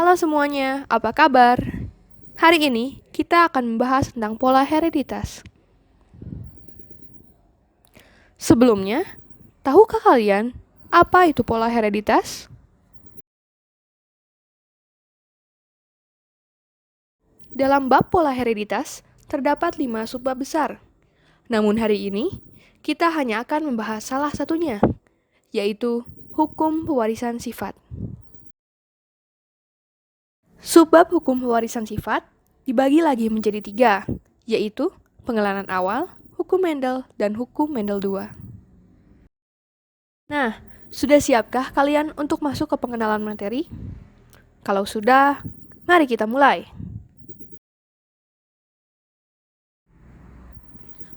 Halo semuanya, apa kabar? Hari ini kita akan membahas tentang pola hereditas. Sebelumnya, tahukah kalian apa itu pola hereditas? Dalam bab pola hereditas, terdapat 5 subbab besar. Namun hari ini, kita hanya akan membahas salah satunya, yaitu hukum pewarisan sifat. Subbab hukum pewarisan sifat dibagi lagi menjadi 3, yaitu pengenalan awal, hukum Mendel, dan hukum Mendel II. Nah, sudah siapkah kalian untuk masuk ke pengenalan materi? Kalau sudah, mari kita mulai.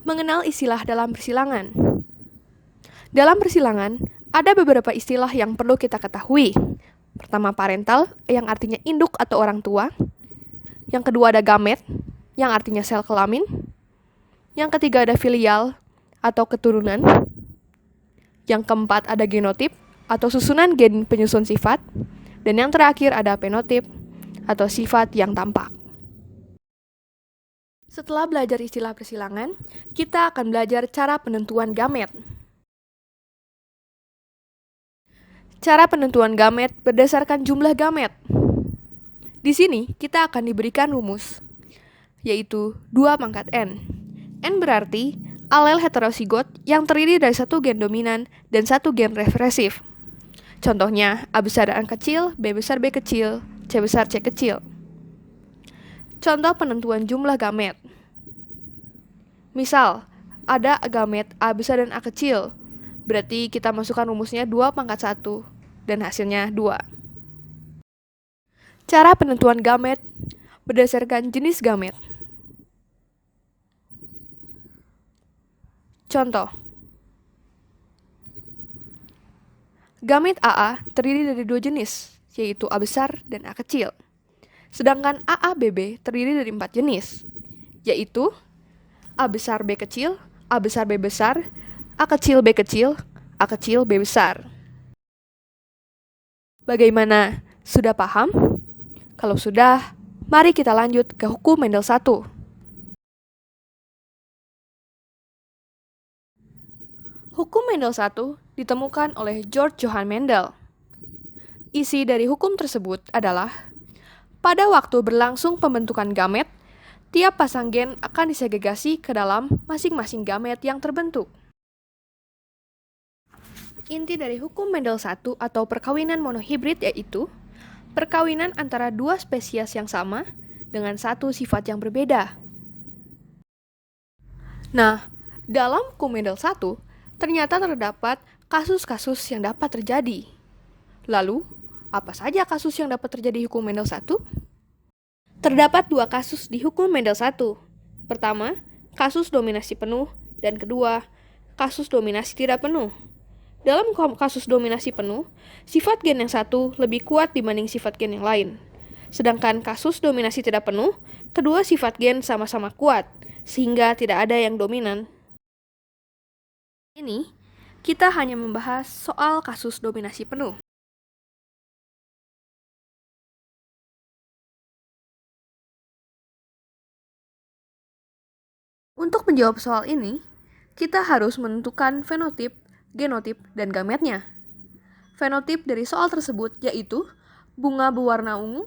Mengenal istilah dalam persilangan. Dalam persilangan, ada beberapa istilah yang perlu kita ketahui. Pertama, parental, yang artinya induk atau orang tua. Yang kedua ada gamet, yang artinya sel kelamin. Yang ketiga ada filial, atau keturunan. Yang keempat ada genotip, atau susunan gen penyusun sifat. Dan yang terakhir ada penotip, atau sifat yang tampak. Setelah belajar istilah persilangan, kita akan belajar cara penentuan gamet. Cara penentuan gamet berdasarkan jumlah gamet. Di sini kita akan diberikan rumus, yaitu 2 pangkat N. N berarti alel heterosigot yang terdiri dari satu gen dominan dan satu gen resesif. Contohnya, A besar A kecil, B besar B kecil, C besar C kecil. Contoh penentuan jumlah gamet. Misal, ada gamet A besar dan A kecil. Berarti kita masukkan rumusnya 2 pangkat 1 dan hasilnya 2. Cara penentuan gamet berdasarkan jenis gamet. Contoh. Gamet AA terdiri dari 2 jenis, yaitu A besar dan A kecil. Sedangkan AABB terdiri dari 4 jenis, yaitu A besar B kecil, A besar B besar, A kecil B kecil, A kecil B besar. Bagaimana? Sudah paham? Kalau sudah, mari kita lanjut ke hukum Mendel I. Hukum Mendel I ditemukan oleh George Johann Mendel. Isi dari hukum tersebut adalah pada waktu berlangsung pembentukan gamet, tiap pasang gen akan disegregasi ke dalam masing-masing gamet yang terbentuk. Inti dari hukum Mendel I atau perkawinan monohibrid yaitu perkawinan antara 2 spesies yang sama dengan satu sifat yang berbeda. Nah, dalam hukum Mendel I ternyata terdapat kasus-kasus yang dapat terjadi. Lalu, apa saja kasus yang dapat terjadi di hukum Mendel I? Terdapat 2 kasus di hukum Mendel I. Pertama, kasus dominasi penuh, dan kedua, kasus dominasi tidak penuh. Dalam kasus dominasi penuh, sifat gen yang satu lebih kuat dibanding sifat gen yang lain. Sedangkan kasus dominasi tidak penuh, kedua sifat gen sama-sama kuat, sehingga tidak ada yang dominan. Ini, kita hanya membahas soal kasus dominasi penuh. Untuk menjawab soal ini, kita harus menentukan fenotip, genotip, dan gametnya. Fenotip dari soal tersebut yaitu bunga berwarna ungu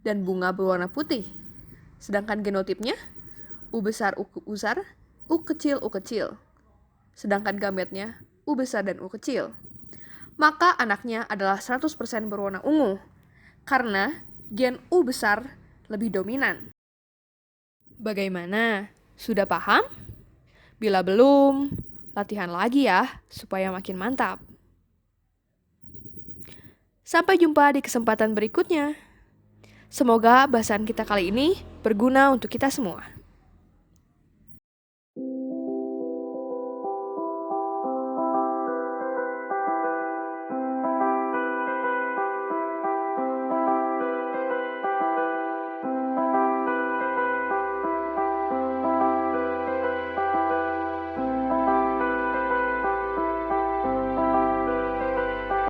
dan bunga berwarna putih. Sedangkan genotipnya U besar U besar, U kecil U kecil. Sedangkan gametnya U besar dan U kecil. Maka anaknya adalah 100% berwarna ungu karena gen U besar lebih dominan. Bagaimana? Sudah paham? Bila belum, latihan lagi ya, supaya makin mantap. Sampai jumpa di kesempatan berikutnya. Semoga bahasan kita kali ini berguna untuk kita semua.